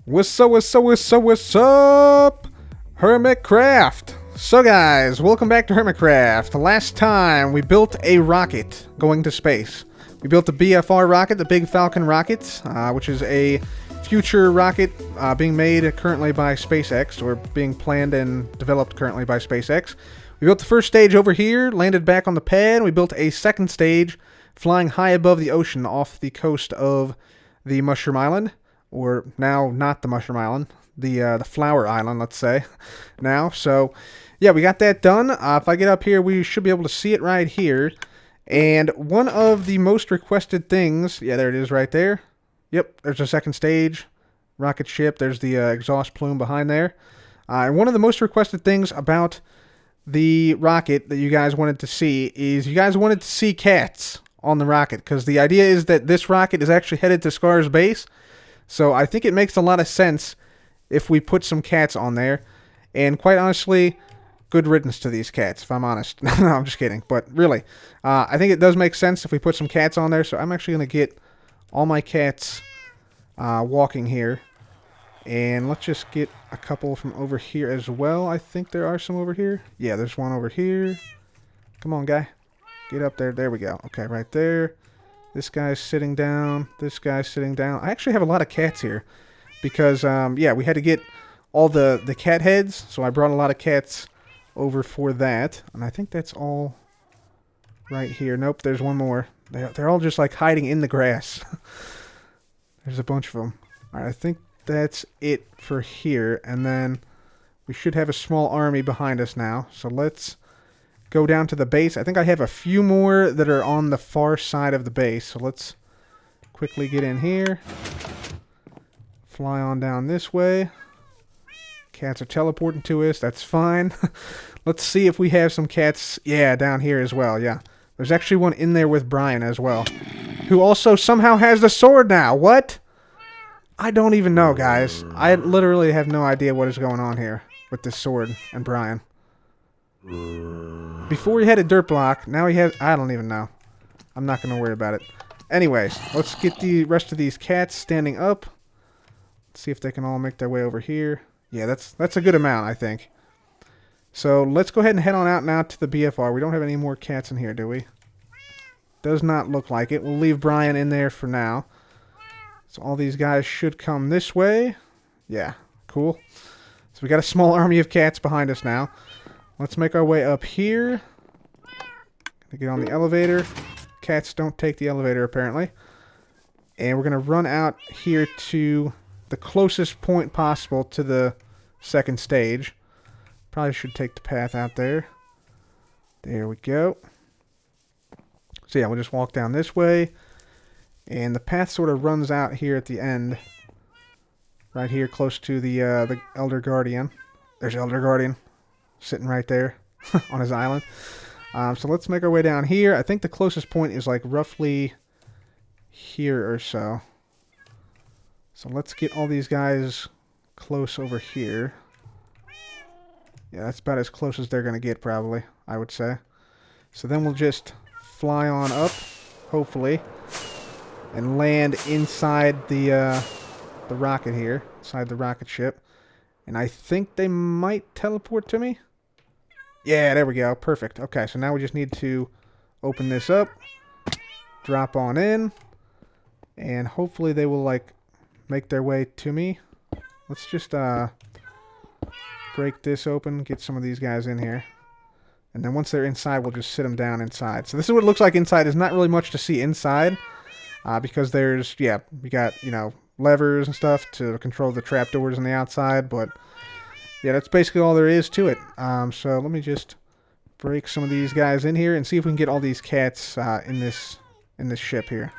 What's up? Hermitcraft. So guys, welcome back to Hermitcraft. Last time we built a rocket going to space. We built the BFR rocket, the Big Falcon rocket, which is a future rocket being made currently by SpaceX, or being planned and developed currently by SpaceX. We built the first stage over here, landed back on the pad. We built a second stage flying high above the ocean off the coast of the Mushroom Island, or now not the Mushroom Island, the Flower Island, let's say, now. So, yeah, we got that done. If I get up here, we should be able to see it right here. And one of the most requested things, yeah, there it is right there. Yep, there's a second stage, rocket ship. There's the exhaust plume behind there. And one of the most requested things about the rocket that you guys wanted to see is you guys wanted to see cats on the rocket, because the idea is that this rocket is actually headed to Scar's base. So I think it makes a lot of sense if we put some cats on there. And quite honestly, good riddance to these cats, if I'm honest. No, I'm just kidding. But really, I think it does make sense if we put some cats on there. So I'm actually going to get all my cats walking here. And let's just get a couple from over here as well. I think there are some over here. Yeah, there's one over here. Come on, guy. Get up there. There we go. Okay, right there. This guy's sitting down. This guy's sitting down. I actually have a lot of cats here because, yeah, we had to get all the cat heads. So I brought a lot of cats over for that. And I think that's all right here. Nope, there's one more. They're all just like hiding in the grass. There's a bunch of them. All right, I think that's it for here. And then we should have a small army behind us now. So let's go down to the base. I think I have a few more that are on the far side of the base. So let's quickly get in here. Fly on down this way. Cats are teleporting to us. That's fine. Let's see if we have some cats, yeah, down here as well. Yeah. There's actually one in there with Brian as well, who also somehow has the sword now. What? I don't even know, guys. I literally have no idea what is going on here with this sword and Brian. Before he had a dirt block, now he has... I don't even know. I'm not going to worry about it. Anyways, let's get the rest of these cats standing up. Let's see if they can all make their way over here. Yeah, that's a good amount, I think. So let's go ahead and head on out now to the BFR. We don't have any more cats in here, do we? Does not look like it. We'll leave Brian in there for now. So all these guys should come this way. Yeah, cool. So we got a small army of cats behind us now. Let's make our way up here. Gonna get on the elevator. Cats don't take the elevator, apparently. And we're gonna run out here to the closest point possible to the second stage. Probably should take the path out there. There we go. So yeah, we'll just walk down this way. And the path sort of runs out here at the end. Right here, close to the Elder Guardian. There's Elder Guardian. Sitting right there on his island. So let's make our way down here. I think the closest point is like roughly here or so. So let's get all these guys close over here. Yeah, that's about as close as they're going to get probably, I would say. So then we'll just fly on up, hopefully, and land inside the rocket here, inside the rocket ship. And I think they might teleport to me. Yeah, there we go. Perfect. Okay, so now we just need to open this up, drop on in, and hopefully they will, like, make their way to me. Let's just break this open, get some of these guys in here. And then once they're inside, we'll just sit them down inside. So this is what it looks like inside. There's not really much to see inside because there's, yeah, we got, you know, levers and stuff to control the trapdoors on the outside, but yeah, that's basically all there is to it. So let me just break some of these guys in here and see if we can get all these cats in this ship here.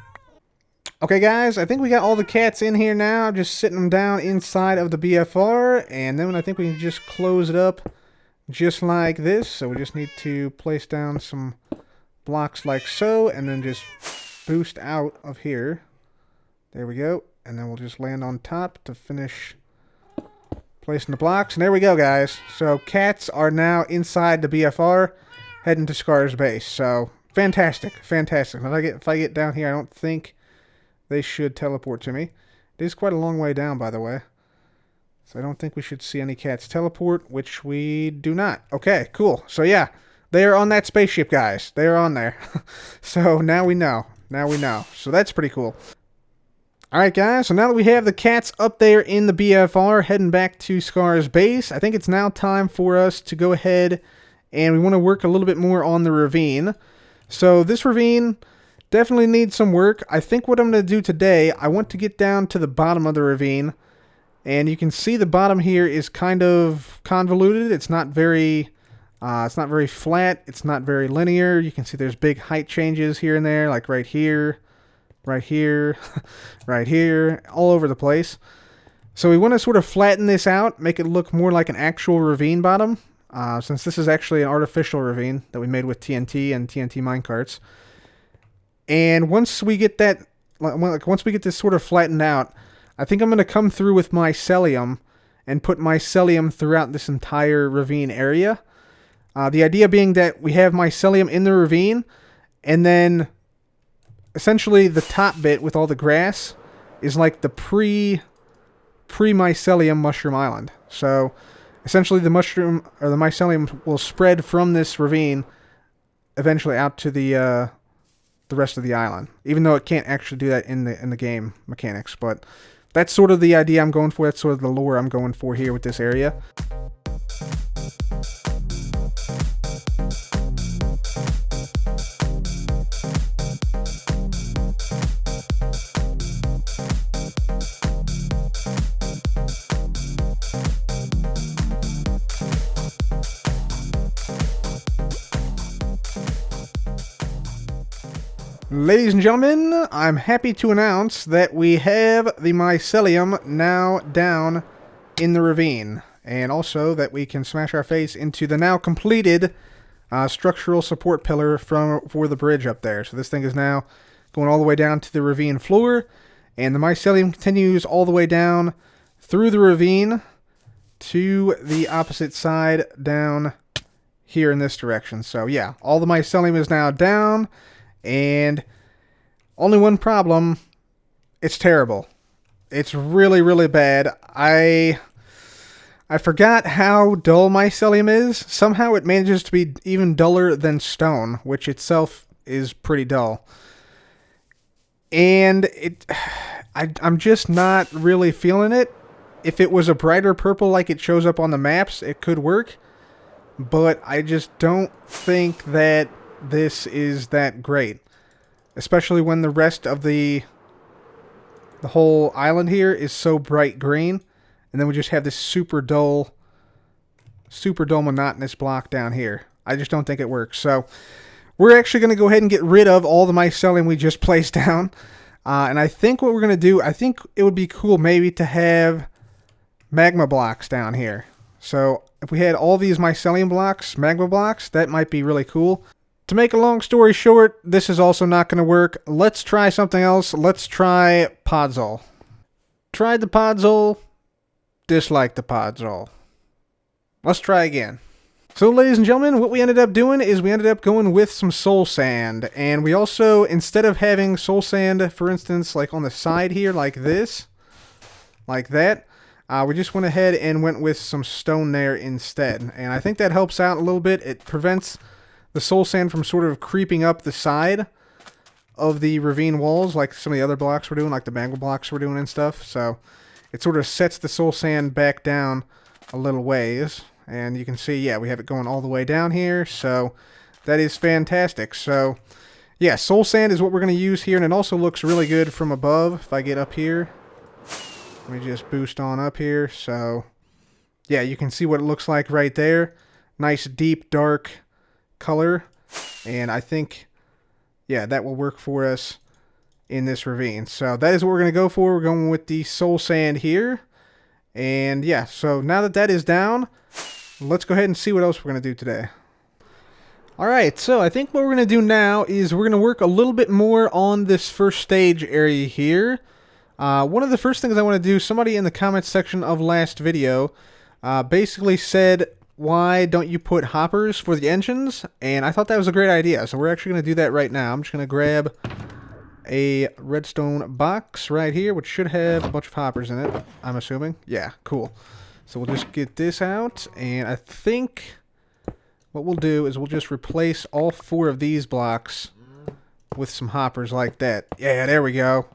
Okay, guys, I think we got all the cats in here now. I'm just sitting them down inside of the BFR, and then I think we can just close it up just like this. So we just need to place down some blocks like so, and then just boost out of here. There we go. And then we'll just land on top to finish placing the blocks. And there we go, guys. So cats are now inside the BFR, heading to Scar's base. So fantastic, fantastic. If I get down here, I don't think they should teleport to me. It is quite a long way down, by the way. So I don't think we should see any cats teleport, which we do not. Okay, cool. So yeah, they are on that spaceship, guys. They are on there. So now we know. Now we know. So that's pretty cool. Alright guys, so now that we have the cats up there in the BFR, heading back to Scar's base, I think it's now time for us to go ahead and we want to work a little bit more on the ravine. So this ravine definitely needs some work. I think what I'm going to do today, I want to get down to the bottom of the ravine, and you can see the bottom here is kind of convoluted. It's not very flat. It's not very linear. You can see there's big height changes here and there, like right here, right here, right here, all over the place. So we want to sort of flatten this out, make it look more like an actual ravine bottom, since this is actually an artificial ravine that we made with TNT and TNT minecarts. And once we get that, once we get this sort of flattened out, I think I'm going to come through with Mycelium and put Mycelium throughout this entire ravine area. The idea being that we have Mycelium in the ravine, and then essentially the top bit with all the grass is like the pre-Mycelium mushroom island. So essentially the mushroom or the Mycelium will spread from this ravine eventually out to the rest of the island, even though it can't actually do that in the game mechanics. But that's sort of the idea I'm going for. That's sort of the lore I'm going for here with this area. Ladies and gentlemen, I'm happy to announce that we have the Mycelium now down in the ravine. And also that we can smash our face into the now completed structural support pillar for the bridge up there. So this thing is now going all the way down to the ravine floor. And the Mycelium continues all the way down through the ravine to the opposite side down here in this direction. So yeah, all the Mycelium is now down. And only one problem, it's terrible. It's really, really bad. I forgot how dull Mycelium is. Somehow it manages to be even duller than stone, which itself is pretty dull. And I'm just not really feeling it. If it was a brighter purple like it shows up on the maps, it could work. But I just don't think that this is that great, especially when the rest of the whole island here is so bright green, and then we just have this super dull monotonous block down here. I just don't think it works. So we're actually going to go ahead and get rid of all the Mycelium we just placed down, and I think what we're going to do, I think it would be cool maybe to have magma blocks down here. So if we had all these Mycelium blocks, magma blocks, that might be really cool. To make a long story short, this is also not going to work. Let's try something else. Let's try Podzol. Tried the Podzol, disliked the Podzol. Let's try again. So ladies and gentlemen, what we ended up doing is we ended up going with some soul sand. And we also, instead of having soul sand, for instance, like on the side here, like this, like that, we just went ahead and went with some stone there instead. And I think that helps out a little bit. It prevents the soul sand from sort of creeping up the side of the ravine walls like some of the other blocks we're doing, like the magma blocks we're doing and stuff. So it sort of sets the soul sand back down a little ways. And you can see, yeah, we have it going all the way down here. So that is fantastic. So yeah, soul sand is what we're going to use here. And it also looks really good from above. If I get up here, let me just boost on up here. So yeah, you can see what it looks like right there. Nice, deep, dark color, and I think, yeah, that will work for us in this ravine. So that is what we're going to go for. We're going with the soul sand here, and yeah, so now that that is down, let's go ahead and see what else we're going to do today. Alright, so I think what we're going to do now is we're going to work a little bit more on this first stage area here. One of the first things I want to do, somebody in the comments section of last video basically said, why don't you put hoppers for the engines? And I thought that was a great idea. So we're actually going to do that right now. I'm just going to grab a redstone box right here, which should have a bunch of hoppers in it, I'm assuming. Yeah, cool. So we'll just get this out, and I think what we'll do is we'll just replace all 4 of these blocks with some hoppers like that. Yeah, there we go.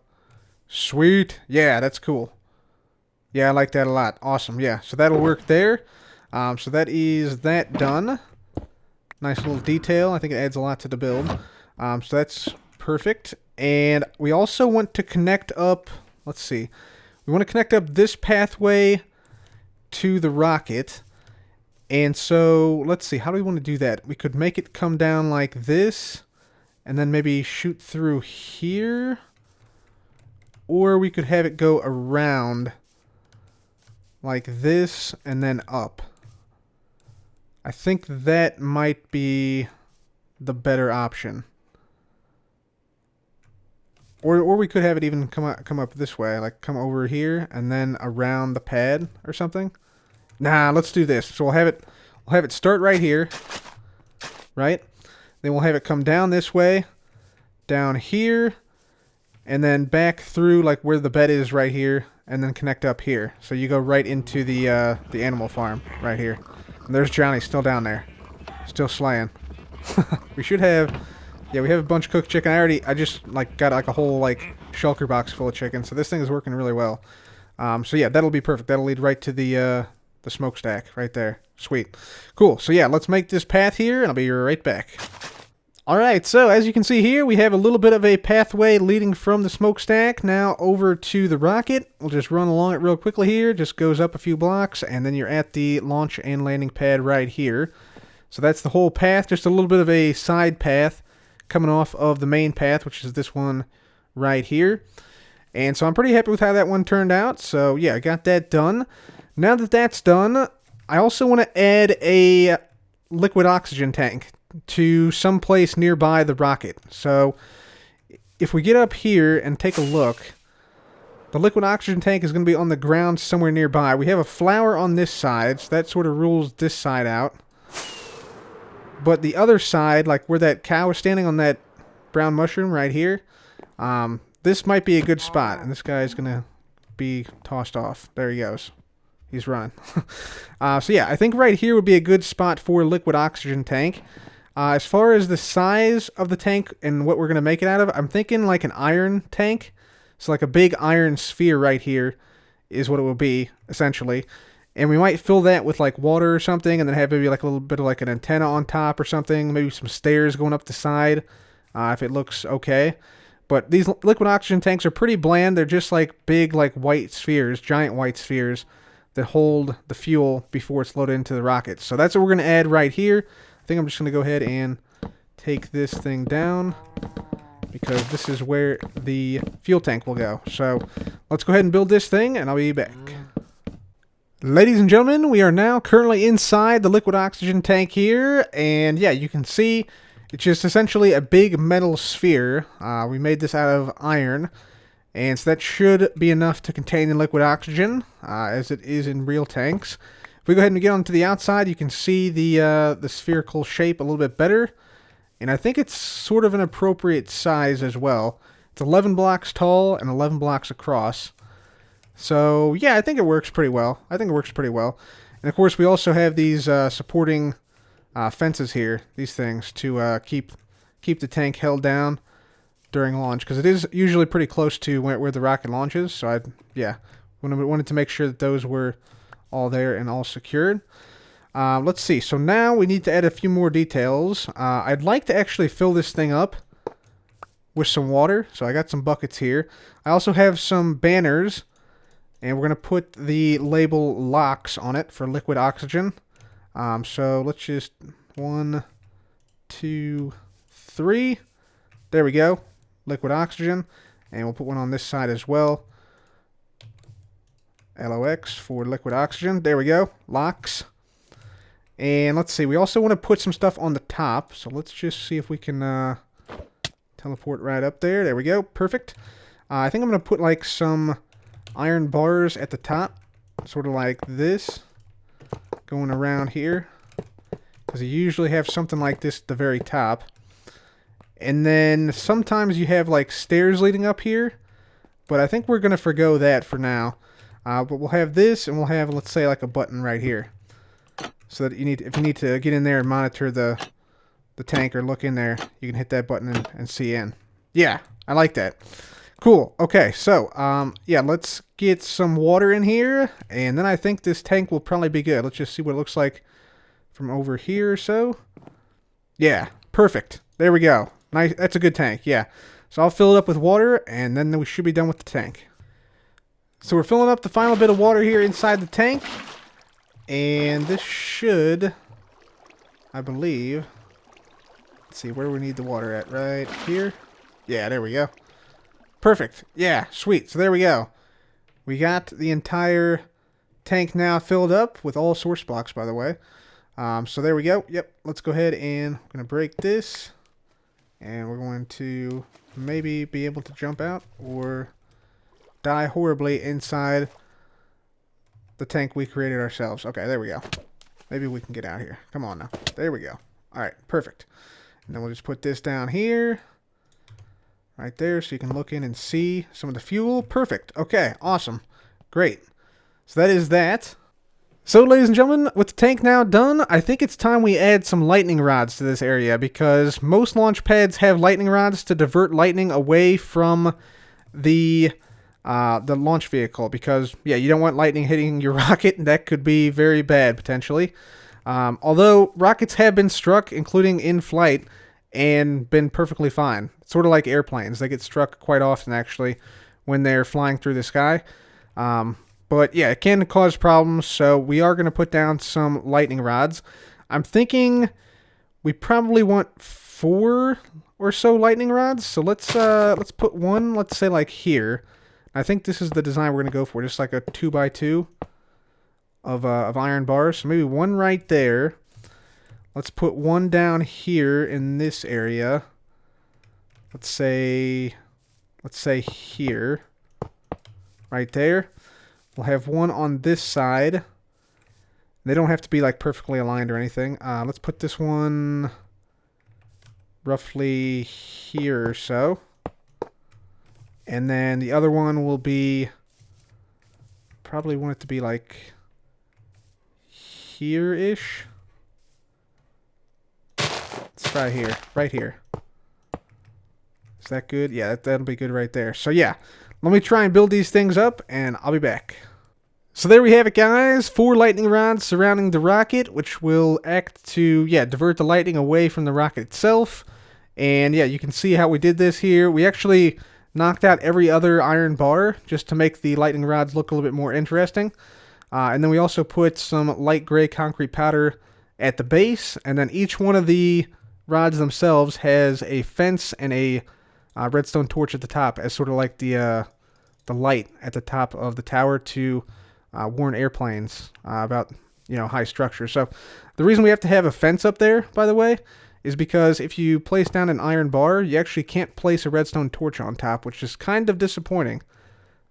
Sweet. Yeah, that's cool. Yeah, I like that a lot. Awesome. Yeah, so that'll work there. So that is that done. Nice little detail. I think it adds a lot to the build. So that's perfect. And we also want to connect up, let's see. We want to connect up this pathway to the rocket. And so, let's see, how do we want to do that? We could make it come down like this, and then maybe shoot through here. Or we could have it go around like this, and then up. I think that might be the better option. Or we could have it even come up this way, like come over here, and then around the pad or something. Nah, let's do this. So we'll have it start right here, right? Then we'll have it come down this way, down here, and then back through like where the bed is right here, and then connect up here. So you go right into the animal farm right here. And there's Johnny still down there, still slaying. We should have, yeah, we have a bunch of cooked chicken. I just like got like a whole like shulker box full of chicken. So this thing is working really well. So yeah, that'll be perfect. That'll lead right to the smokestack right there. Sweet. Cool. So yeah, let's make this path here, and I'll be right back. Alright, so as you can see here, we have a little bit of a pathway leading from the smokestack now over to the rocket. We'll just run along it real quickly here. Just goes up a few blocks, and then you're at the launch and landing pad right here. So that's the whole path, just a little bit of a side path coming off of the main path, which is this one right here. And so I'm pretty happy with how that one turned out. So yeah, I got that done. Now that that's done, I also want to add a liquid oxygen tank to some place nearby the rocket. So if we get up here and take a look, the liquid oxygen tank is going to be on the ground somewhere nearby. We have a flower on this side, so that sort of rules this side out. But the other side, like where that cow is standing on that brown mushroom right here, this might be a good spot. And this guy is going to be tossed off. There he goes. He's running. So yeah, I think right here would be a good spot for a liquid oxygen tank. As far as the size of the tank and what we're going to make it out of, I'm thinking like an iron tank. So like a big iron sphere right here is what it will be, essentially. And we might fill that with like water or something, and then have maybe like a little bit of like an antenna on top or something. Maybe some stairs going up the side, if it looks okay. But these liquid oxygen tanks are pretty bland. They're just like big like white spheres, giant white spheres that hold the fuel before it's loaded into the rocket. So that's what we're going to add right here. I think I'm just going to go ahead and take this thing down, because this is where the fuel tank will go. So let's go ahead and build this thing, and I'll be back. Ladies and gentlemen, we are now currently inside the liquid oxygen tank here, and yeah, you can see it's just essentially a big metal sphere. We made this out of iron, and so that should be enough to contain the liquid oxygen, as it is in real tanks. If we go ahead and get onto the outside, you can see the spherical shape a little bit better. And I think it's sort of an appropriate size as well. It's 11 blocks tall and 11 blocks across. So yeah, I think it works pretty well. And of course, we also have these supporting fences here, these things, to keep the tank held down during launch, because it is usually pretty close to where the rocket launches. So I wanted to make sure that those were all there and all secured. Let's see. So now we need to add a few more details. I'd like to actually fill this thing up with some water. So I got some buckets here. I also have some banners, and we're going to put the label LOX on it for liquid oxygen. So let's just 1, 2, 3. There we go. Liquid oxygen. And we'll put one on this side as well. LOX for liquid oxygen. There we go. LOX. And let's see. We also want to put some stuff on the top. So let's just see if we can teleport right up there. There we go. Perfect. I think I'm going to put like some iron bars at the top. Sort of like this. Going around here. Because you usually have something like this at the very top. And then sometimes you have like stairs leading up here. But I think we're going to forgo that for now. But we'll have this, and we'll have, let's say, like a button right here, so that if you need to get in there and monitor the tank or look in there, you can hit that button and see in. Yeah, I like that. Cool. Okay, so yeah, let's get some water in here, and then I think this tank will probably be good. Let's just see what it looks like from over here or so. Yeah, perfect. There we go. Nice. That's a good tank. Yeah. So I'll fill it up with water, and then we should be done with the tank. So we're filling up the final bit of water here inside the tank, and this should, I believe, let's see where we need the water at. Right here. Yeah, there we go. Perfect. Yeah, sweet. So there we go. We got the entire tank now filled up with all source blocks, by the way. So there we go. Yep. Let's go ahead and I'm going to break this. And we're going to maybe be able to jump out or die horribly inside the tank we created ourselves. Okay, there we go. Maybe we can get out here. Come on now. There we go. All right, perfect. And then we'll just put this down here. Right there, so you can look in and see some of the fuel. Perfect. Okay, awesome. Great. So that is that. So, ladies and gentlemen, with the tank now done, I think it's time we add some lightning rods to this area, because most launch pads have lightning rods to divert lightning away from the launch vehicle, because, yeah, you don't want lightning hitting your rocket, and that could be very bad, potentially. Although, rockets have been struck, including in flight, and been perfectly fine. Sort of like airplanes. They get struck quite often, actually, when they're flying through the sky. But yeah, it can cause problems, so we are going to put down some lightning rods. I'm thinking we probably want 4 or so lightning rods. So let's put one, let's say like here. I think this is the design we're going to go for, just like a 2x2 of iron bars. So maybe one right there. Let's put one down here in this area. Let's say here, right there. We'll have one on this side. They don't have to be like perfectly aligned or anything. Let's put this one roughly here or so. And then the other one will be, probably want it to be like here-ish. Let's try here, right here. Is that good? Yeah, that'll be good right there. So yeah, let me try and build these things up, and I'll be back. So there we have it, guys. 4 lightning rods surrounding the rocket, which will act to, yeah, divert the lightning away from the rocket itself. And yeah, you can see how we did this here. We actually knocked out every other iron bar just to make the lightning rods look a little bit more interesting. And then we also put some light gray concrete powder at the base, and then each one of the rods themselves has a fence and a redstone torch at the top as sort of like the light at the top of the tower to warn airplanes about, you know, high structure. So the reason we have to have a fence up there, by the way, is because if you place down an iron bar, you actually can't place a redstone torch on top, which is kind of disappointing.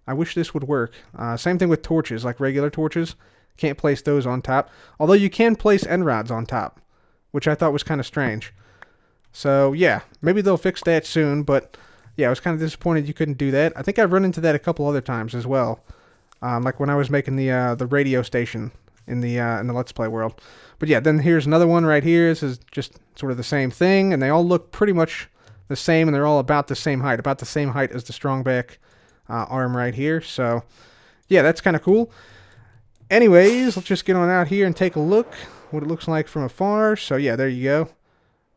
I wish this would work. Same thing with torches, like regular torches. Can't place those on top. Although you can place end rods on top, which I thought was kind of strange. So yeah, maybe they'll fix that soon, but yeah, I was kind of disappointed you couldn't do that. I think I've run into that a couple other times as well. Like when I was making the radio station in the Let's Play world. But yeah, then here's another one right here. This is just sort of the same thing, and they all look pretty much the same, and they're all about the same height as the strongback arm right here. So yeah, that's kind of cool. Anyways, let's just get on out here and take a look what it looks like from afar. So yeah, there you go.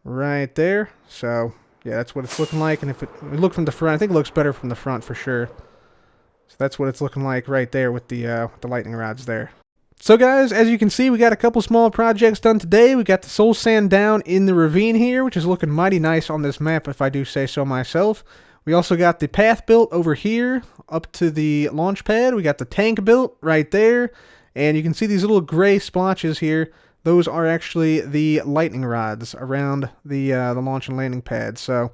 Right there. So yeah, that's what it's looking like. And if we look from the front, I think it looks better from the front for sure. So that's what it's looking like right there with the lightning rods there. So guys, as you can see, we got a couple small projects done today. We got the soul sand down in the ravine here, which is looking mighty nice on this map, if I do say so myself. We also got the path built over here up to the launch pad. We got the tank built right there. And you can see these little gray splotches here. Those are actually the lightning rods around the launch and landing pad. So,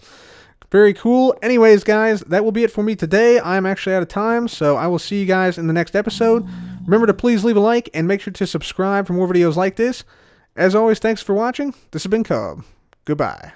very cool. Anyways, guys, that will be it for me today. I'm actually out of time, so I will see you guys in the next episode. Remember to please leave a like and make sure to subscribe for more videos like this. As always, thanks for watching. This has been Cub. Goodbye.